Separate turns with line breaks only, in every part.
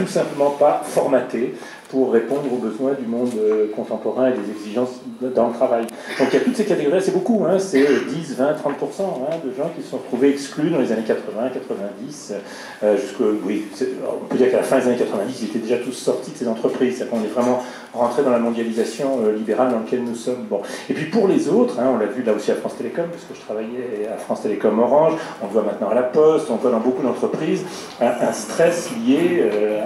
tout simplement pas formaté pour répondre aux besoins du monde contemporain et des exigences dans le travail. Donc il y a toutes ces catégories, c'est beaucoup, hein, c'est 10, 20, 30% de gens qui se sont retrouvés exclus dans les années 80, 90, oui, on peut dire qu'à la fin des années 90, ils étaient déjà tous sortis de ces entreprises, c'est-à-dire qu'on est vraiment rentré dans la mondialisation libérale dans laquelle nous sommes. Bon. Et puis pour les autres, hein, on l'a vu là aussi à France Télécom, parce que je travaillais à France Télécom Orange, on le voit maintenant à la Poste, on le voit dans beaucoup d'entreprises, un stress lié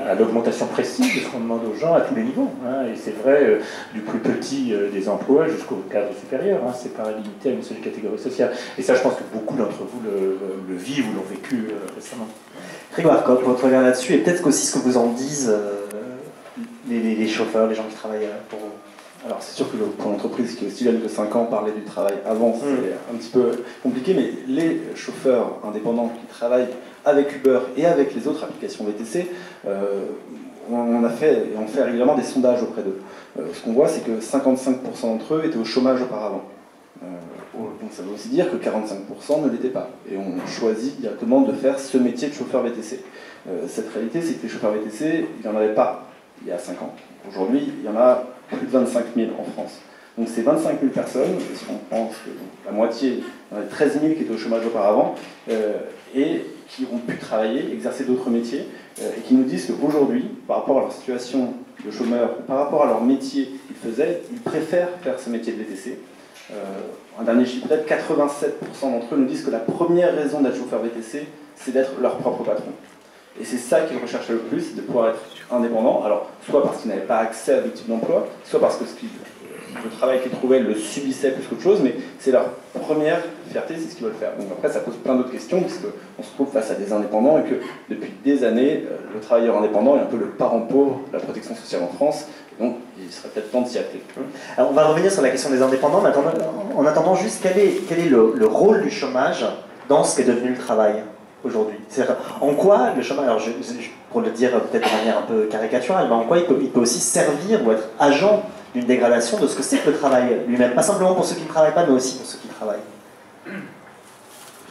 à l'augmentation précise de ce qu'on demande aux gens à tous les niveaux. Hein, et c'est vrai du plus petit des emplois jusqu'au cadre supérieur. Hein, c'est pas limité à une seule catégorie sociale. Et ça, je pense que beaucoup d'entre vous le vivent ou l'ont vécu récemment.
Grégoire Kopp, votre regard là-dessus, et peut-être qu'aussi ce que vous en disent les chauffeurs, les gens qui travaillent pour vous.
Alors c'est sûr que pour l'entreprise qui est aussi jeune que 5 ans, parler du travail avant, c'est un petit peu compliqué, mais les chauffeurs indépendants qui travaillent avec Uber et avec les autres applications VTC, on fait régulièrement des sondages auprès d'eux. Ce qu'on voit, c'est que 55% d'entre eux étaient au chômage auparavant. Donc ça veut aussi dire que 45% ne l'étaient pas. Et on choisit directement de faire ce métier de chauffeur VTC. Cette réalité, c'est que les chauffeurs VTC, il n'y en avait pas il y a 5 ans. Aujourd'hui, il y en a plus de 25 000 en France. Donc c'est 25 000 personnes, si on pense que la moitié, il y en a 13 000 qui étaient au chômage auparavant, et qui ont pu travailler, exercer d'autres métiers, et qui nous disent qu'aujourd'hui, par rapport à leur situation de chômeur, par rapport à leur métier qu'ils faisaient, ils préfèrent faire ce métier de VTC. Un dernier chiffre, peut-être 87% d'entre eux nous disent que la première raison d'être chauffeur VTC, c'est d'être leur propre patron. Et c'est ça qu'ils recherchaient le plus, de pouvoir être indépendant. Alors, soit parce qu'ils n'avaient pas accès à d'autres types d'emploi, soit parce que le travail qu'ils trouvaient le subissait plus qu'autre chose, mais c'est leur première fierté, c'est ce qu'ils veulent faire. Donc après, ça pose plein d'autres questions, puisqu'on se trouve face à des indépendants et que depuis des années, le travailleur indépendant est un peu le parent pauvre de la protection sociale en France. Donc, il serait peut-être temps de s'y atteler.
Alors, on va revenir sur la question des indépendants, mais en attendant juste, quel est le rôle du chômage dans ce qu'est devenu le travail aujourd'hui? En quoi le chômage, alors pour le dire peut-être de manière un peu caricaturale, mais en quoi il peut aussi servir ou être agent d'une dégradation de ce que c'est que le travail lui-même? Pas simplement pour ceux qui ne travaillent pas, mais aussi pour ceux qui travaillent.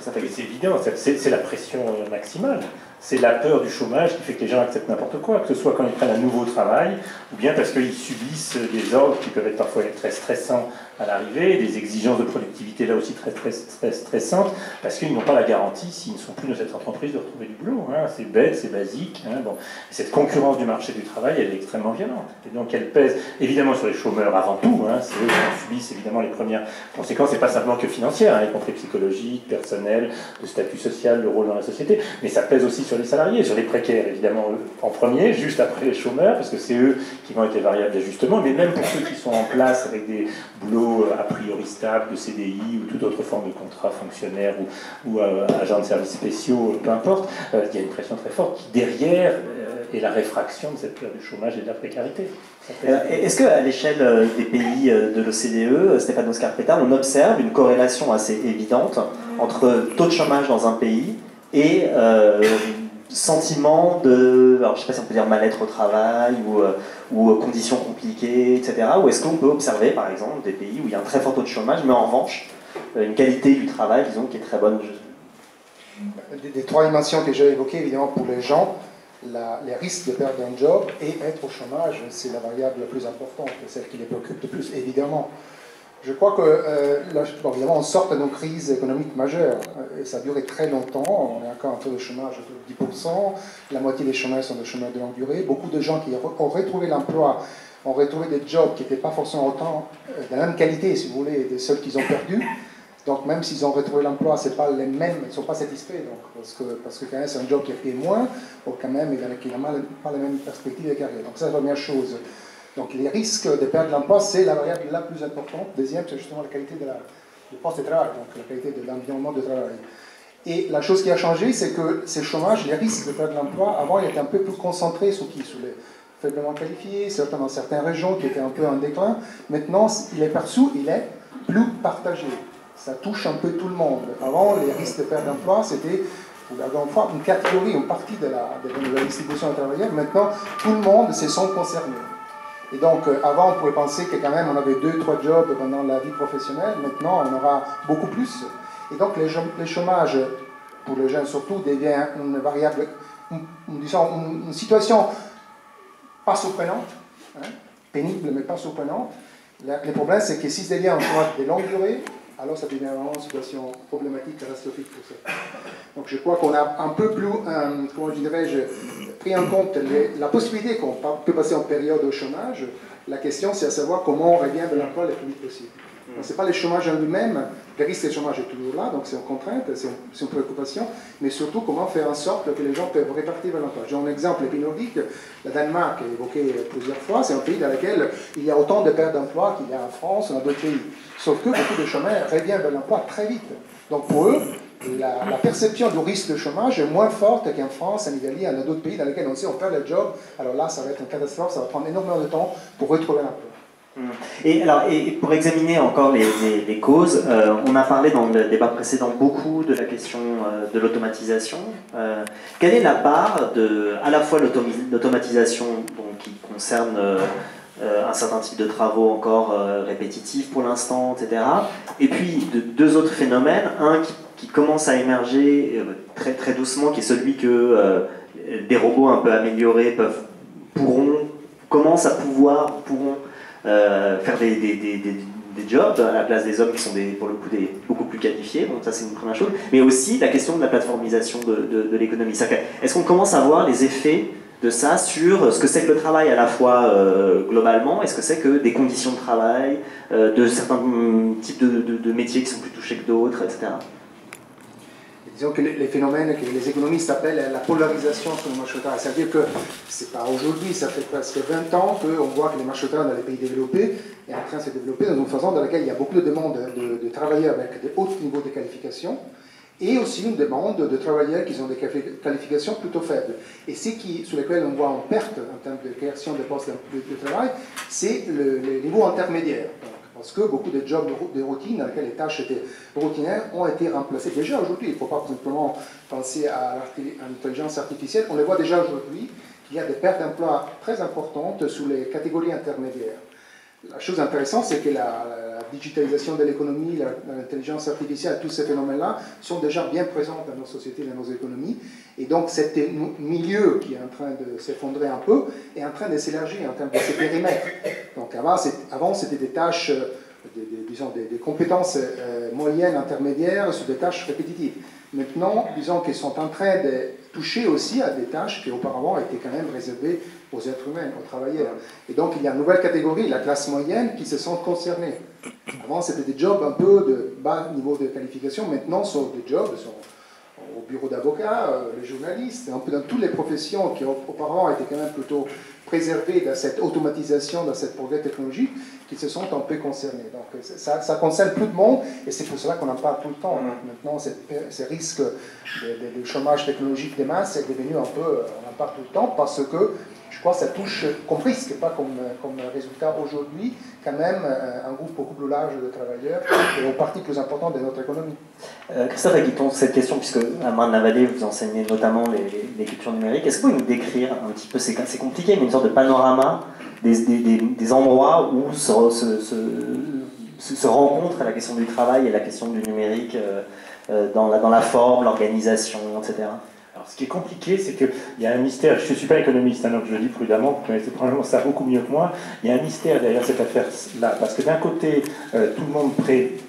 C'est évident, c'est la pression maximale. C'est la peur du chômage qui fait que les gens acceptent n'importe quoi, que ce soit quand ils prennent un nouveau travail, ou bien parce qu'ils subissent des ordres qui peuvent être parfois très stressants à l'arrivée, des exigences de productivité là aussi très stressantes, parce qu'ils n'ont pas la garantie, s'ils ne sont plus dans cette entreprise, de retrouver du boulot. Hein. C'est bête, c'est basique. Hein. Bon. Cette concurrence du marché du travail, elle est extrêmement violente. Et donc elle pèse évidemment sur les chômeurs avant tout. Hein. C'est eux qui subissent évidemment les premières conséquences, et pas simplement que financières, hein, y compris psychologiques, personnelles, de statut social, de rôle dans la société, mais ça pèse aussi sur les salariés, sur les précaires évidemment en premier, juste après les chômeurs, parce que c'est eux qui vont être les variables d'ajustement, mais même pour ceux qui sont en place avec des boulots a priori stables, de CDI ou toute autre forme de contrat fonctionnaire ou agent de services spéciaux, peu importe, il y a une pression très forte qui derrière est la réfraction de cette peur du chômage et de la précarité.
Est-ce qu'à l'échelle des pays de l'OCDE, Stéphanos Scarpetta, on observe une corrélation assez évidente entre taux de chômage dans un pays et sentiment de, alors je ne sais pas si on peut dire mal-être au travail ou conditions compliquées, etc. Ou est-ce qu'on peut observer, par exemple, des pays où il y a un très fort taux de chômage, mais en revanche, une qualité du travail, disons, qui est très bonne?
Des trois dimensions que j'ai évoquées, évidemment, pour les gens, les risques de perdre un job et être au chômage, c'est la variable la plus importante, celle qui les préoccupe le plus, évidemment. Je crois que, évidemment, on sort d'une crise économique majeure, et ça a duré très longtemps. On est encore un taux de chômage de 10%, la moitié des chômeurs sont des chômeurs de longue durée. Beaucoup de gens qui ont retrouvé l'emploi ont retrouvé des jobs qui n'étaient pas forcément autant de la même qualité, si vous voulez, des ceux qu'ils ont perdus. Donc même s'ils ont retrouvé l'emploi, c'est pas les mêmes, ils ne sont pas satisfaits, donc, parce que quand même c'est un job qui a payé moins, ou quand même il n'a pas la même perspective de carrière. Donc ça, c'est la première chose. Donc les risques de perdre l'emploi, c'est la variable la plus importante. Deuxième, c'est justement la qualité du poste de travail, donc la qualité de l'environnement de travail. Et la chose qui a changé, c'est que ces chômages, les risques de perdre l'emploi, avant, ils étaient un peu plus concentrés sur qui? Sur les faiblement qualifiés, certains dans certaines régions qui étaient un peu en déclin. Maintenant, il est perçu, il est plus partagé. Ça touche un peu tout le monde. Avant, les risques de perte d'emploi, c'était, encore une fois, une catégorie, une partie de la distribution des travailleurs. Maintenant, tout le monde se sent concerné. Et donc, avant, on pouvait penser que quand même, on avait 2-3 jobs pendant la vie professionnelle. Maintenant, on aura beaucoup plus. Et donc, les chômages, pour les jeunes surtout, devient une variable, disons, une situation pas surprenante, hein, pénible mais pas surprenante. Le problème, c'est que si c'est lié à un chômage de longue durée, alors ça devient vraiment une situation problématique, catastrophique pour ça. Donc je crois qu'on a un peu plus, comment dirais-je, pris en compte la possibilité qu'on peut passer en période de chômage. La question, c'est à savoir comment on revient de l'emploi le plus vite possible. Ce n'est pas le chômage en lui-même, le risque de chômage est toujours là, donc c'est une contrainte, c'est une préoccupation, mais surtout comment faire en sorte que les gens peuvent répartir vers l'emploi. J'ai un exemple, les pays nordiques, la Danemark est évoqué plusieurs fois, c'est un pays dans lequel il y a autant de pertes d'emploi qu'il y a en France ou dans d'autres pays. Sauf que beaucoup de chômeurs reviennent vers l'emploi très vite. Donc pour eux, la perception du risque de chômage est moins forte qu'en France, en Italie, dans d'autres pays dans lesquels on sait on perd le job. Alors là, ça va être une catastrophe, ça va prendre énormément de temps pour retrouver l'emploi.
Et pour examiner encore les causes, on a parlé dans le débat précédent beaucoup de la question de l'automatisation. Quelle est la part à la fois l'automatisation qui concerne un certain type de travaux encore répétitifs pour l'instant, etc. Et puis deux autres phénomènes, un qui commence à émerger très, très doucement, qui est celui que des robots un peu améliorés pourront faire des jobs à la place des hommes qui sont pour le coup beaucoup plus qualifiés. Donc ça c'est une première chose. Mais aussi la question de la plateformisation de l'économie. Est-ce qu'on commence à voir les effets de ça sur ce que c'est que le travail à la fois globalement et ce que c'est que des conditions de travail, de certains types de métiers qui sont plus touchés que d'autres, etc.
Disons que les phénomènes que les économistes appellent la polarisation sur le marché du travail. C'est-à-dire que ce n'est pas aujourd'hui, ça fait presque 20 ans qu'on voit que le marché du travail dans les pays développés est en train de se développer dans une façon dans laquelle il y a beaucoup de demandes de travailleurs avec de hauts niveaux de qualification et aussi une demande de travailleurs qui ont des qualifications plutôt faibles. Et ce sur lesquels on voit en perte en termes de création de postes de travail, c'est le niveau intermédiaire. Parce que beaucoup de jobs de routine, dans lesquels les tâches étaient routinières, ont été remplacées. Déjà aujourd'hui, il ne faut pas simplement penser à l'intelligence artificielle, on le voit déjà aujourd'hui, qu'il y a des pertes d'emploi très importantes sous les catégories intermédiaires. La chose intéressante, c'est que la digitalisation de l'économie, l'intelligence artificielle, tous ces phénomènes-là sont déjà bien présents dans nos sociétés, dans nos économies. Et donc, ce milieu qui est en train de s'effondrer un peu est en train de s'élargir en termes de ses périmètres. Donc, avant c'était des tâches, disons, des compétences moyennes, intermédiaires sur des tâches répétitives. Maintenant, disons qu'ils sont en train de toucher aussi à des tâches qui auparavant étaient quand même réservées aux êtres humains, aux travailleurs. Et donc il y a une nouvelle catégorie, la classe moyenne, qui se sent concernée. Avant c'était des jobs un peu de bas niveau de qualification, maintenant ce sont des jobs au bureau d'avocat, les journalistes, un peu dans toutes les professions qui auparavant étaient quand même plutôt préservées dans cette automatisation, dans cette progrès technologique, qui se sont un peu concernés. Donc ça concerne plus de monde, et c'est pour cela qu'on en parle tout le temps. Maintenant, ce risque de chômage technologique des masses est devenu un peu, on en parle tout le temps, parce que je crois que ça touche comme risque, pas comme résultat aujourd'hui, quand même un groupe beaucoup plus large de travailleurs et une partie plus importante de notre économie.
Christophe Aguiton, cette question, puisque à Marne-la-Vallée, vous enseignez notamment les cultures numériques, est-ce que vous pouvez nous décrire un petit peu, c'est compliqué, mais une sorte de panorama des endroits où se rencontrent la question du travail et la question du numérique dans la forme, l'organisation, etc.
Alors, ce qui est compliqué, c'est qu'il y a un mystère. Je ne suis pas économiste, hein, donc je le dis prudemment, vous connaissez probablement ça beaucoup mieux que moi. Il y a un mystère derrière cette affaire-là, parce que d'un côté, tout le monde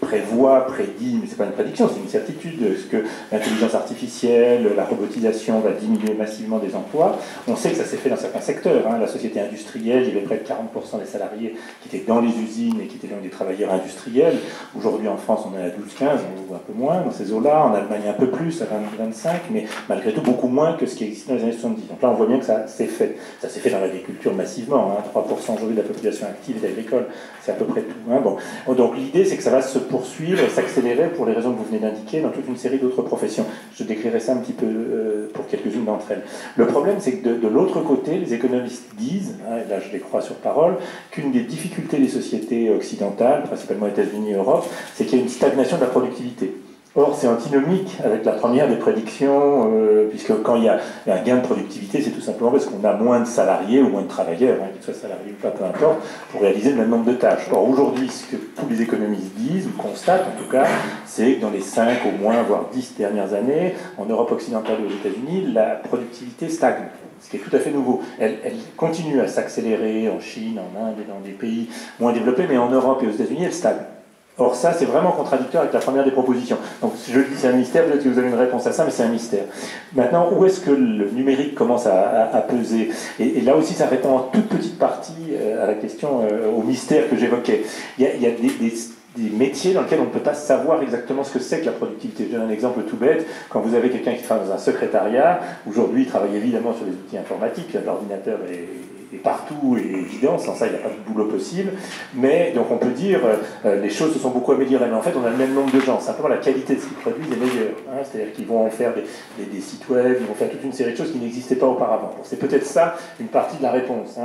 prévoit, prédit, mais ce n'est pas une prédiction, c'est une certitude, ce que l'intelligence artificielle, la robotisation va diminuer massivement des emplois. On sait que ça s'est fait dans certains secteurs. Hein. La société industrielle, il y avait près de 40% des salariés qui étaient dans les usines et qui étaient donc des travailleurs industriels. Aujourd'hui, en France, on est à 12-15, ou un peu moins dans ces eaux-là. En Allemagne, un peu plus, à 20-25, mais malgré tout beaucoup moins que ce qui existait dans les années 70. Donc là, on voit bien que ça s'est fait. Ça s'est fait dans l'agriculture massivement. Hein. 3% aujourd'hui de la population active est agricole. C'est à peu près tout. Hein. Bon. Donc l'idée, c'est que ça va se poursuivre, s'accélérer pour les raisons que vous venez d'indiquer dans toute une série d'autres professions. Je décrirai ça un petit peu pour quelques-unes d'entre elles. Le problème, c'est que de l'autre côté, les économistes disent, hein, et là je les crois sur parole, qu'une des difficultés des sociétés occidentales, principalement États-Unis et Europe, c'est qu'il y a une stagnation de la productivité. Or, c'est antinomique avec la première des prédictions, puisque quand il y a un gain de productivité, c'est tout simplement parce qu'on a moins de salariés ou moins de travailleurs, hein, qu'ils soient salariés ou pas, peu importe, pour réaliser le même nombre de tâches. Or, aujourd'hui, ce que tous les économistes disent, ou constatent en tout cas, c'est que dans les 5 au moins, voire 10 dernières années, en Europe occidentale et aux États-Unis, la productivité stagne. ce qui est tout à fait nouveau. Elle continue à s'accélérer en Chine, en Inde et dans des pays moins développés, mais en Europe et aux États-Unis, elle stagne. Or ça, c'est vraiment contradictoire avec la première des propositions. Donc je le dis, c'est un mystère, peut-être que vous avez une réponse à ça, mais c'est un mystère. Maintenant, où est-ce que le numérique commence à peser? Et là aussi, ça répond en toute petite partie à la question, au mystère que j'évoquais. Il y a des métiers dans lesquels on ne peut pas savoir exactement ce que c'est que la productivité. Je donne un exemple tout bête. Quand vous avez quelqu'un qui travaille dans un secrétariat, aujourd'hui, il travaille évidemment sur les outils informatiques, l'ordinateur est partout et évident, sans ça il n'y a pas de boulot possible, mais donc on peut dire les choses se sont beaucoup améliorées, mais en fait on a le même nombre de gens, simplement la qualité de ce qu'ils produisent est meilleure, hein, c'est-à-dire qu'ils vont en faire des sites web, ils vont faire toute une série de choses qui n'existaient pas auparavant. Bon, c'est peut-être ça une partie de la réponse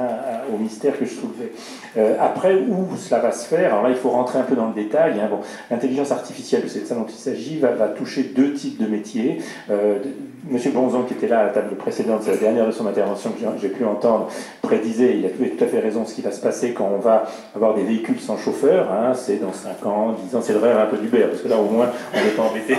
au mystère que je soulevais. Après, où cela va se faire, alors là il faut rentrer un peu dans le détail, hein. Bon, l'intelligence artificielle, c'est de ça dont il s'agit, va toucher deux types de métiers. Monsieur Bonzon, qui était là à la table précédente, c'est la dernière de son intervention que j'ai pu entendre, prédisait, il a tout à fait raison, ce qui va se passer quand on va avoir des véhicules sans chauffeur, hein, c'est dans 5 ans, 10 ans, c'est le rêve un peu d'Uber, parce que là au moins on n'est pas embêté,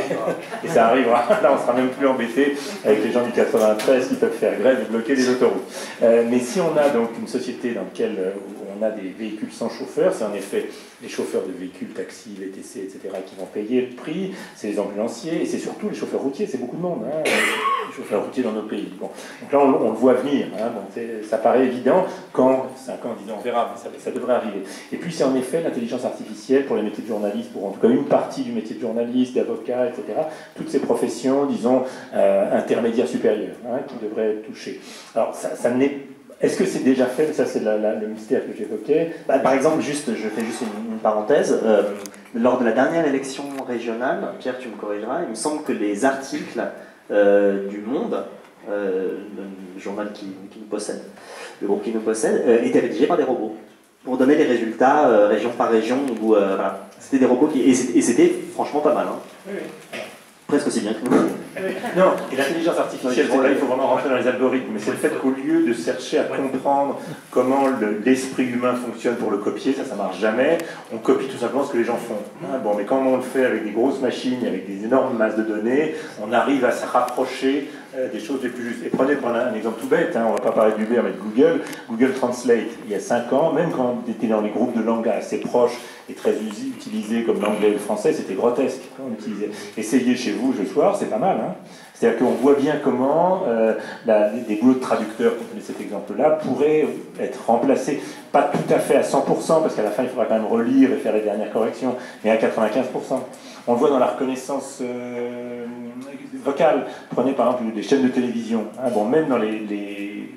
et ça arrivera, là on sera même plus embêté avec les gens du 93 qui peuvent faire grève et bloquer les autoroutes. Mais si on a donc une société dans laquelle on a des véhicules sans chauffeur, c'est en effet les chauffeurs de véhicules, taxis, VTC, etc. qui vont payer le prix, c'est les ambulanciers, et c'est surtout les chauffeurs routiers, c'est beaucoup de monde, hein, les chauffeurs routiers dans nos pays. Bon. Donc là on le voit venir, hein, bon, ça paraît évident, quand 5 ans, 10 ans, on verra, mais ça devrait arriver. Et puis c'est en effet l'intelligence artificielle pour les métiers de journaliste, pour en tout cas une partie du métier de journaliste, d'avocat, etc. Toutes ces professions, disons, intermédiaires supérieures, hein, qui devraient être touchées. Alors ça n'est Est-ce que c'est déjà fait? Ça, c'est le mystère que j'évoquais.
Par exemple, je fais juste une parenthèse. Lors de la dernière élection régionale, Pierre, tu me corrigeras, il me semble que les articles du Monde, le journal qui nous possède, le groupe qui nous possède, étaient rédigés par des robots. Pour donner les résultats région par région. Voilà. C'était des robots et c'était franchement pas mal. Hein.
Oui, oui.
Presque aussi bien que nous.
Non, et l'intelligence artificielle, c'est là, il faut vraiment rentrer dans les algorithmes, mais c'est le fait qu'au lieu de chercher à comprendre comment l'esprit humain fonctionne pour le copier, ça marche jamais, on copie tout simplement ce que les gens font. Ah, bon, mais quand on le fait avec des grosses machines, avec des énormes masses de données, on arrive à se rapprocher des choses les plus justes. Et prenez un exemple tout bête, hein, on ne va pas parler d'Uber, mais de Google Translate, il y a 5 ans, même quand on était dans les groupes de langue assez proches et très utilisés comme l'anglais et le français, c'était grotesque quand on utilisait. Essayez chez vous ce soir, c'est pas mal. Hein. C'est-à-dire qu'on voit bien comment des boulots de traducteurs, pour donner cet exemple-là, pourraient être remplacés, pas tout à fait à 100%, parce qu'à la fin il faudra quand même relire et faire les dernières corrections, mais à 95%. On le voit dans la reconnaissance vocale. Prenez par exemple des chaînes de télévision. Hein, bon, même dans les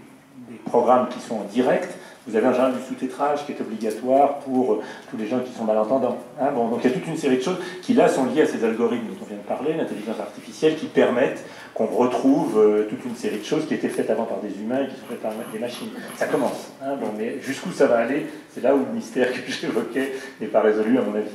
programmes qui sont en direct, vous avez en général du sous-titrage qui est obligatoire pour tous les gens qui sont malentendants. Hein, bon, donc il y a toute une série de choses qui là sont liées à ces algorithmes dont on vient de parler, l'intelligence artificielle, qui permettent qu'on retrouve toute une série de choses qui étaient faites avant par des humains et qui sont faites par des machines. Ça commence. Hein, bon, mais jusqu'où ça va aller, c'est là où le mystère que j'évoquais n'est pas résolu à mon avis.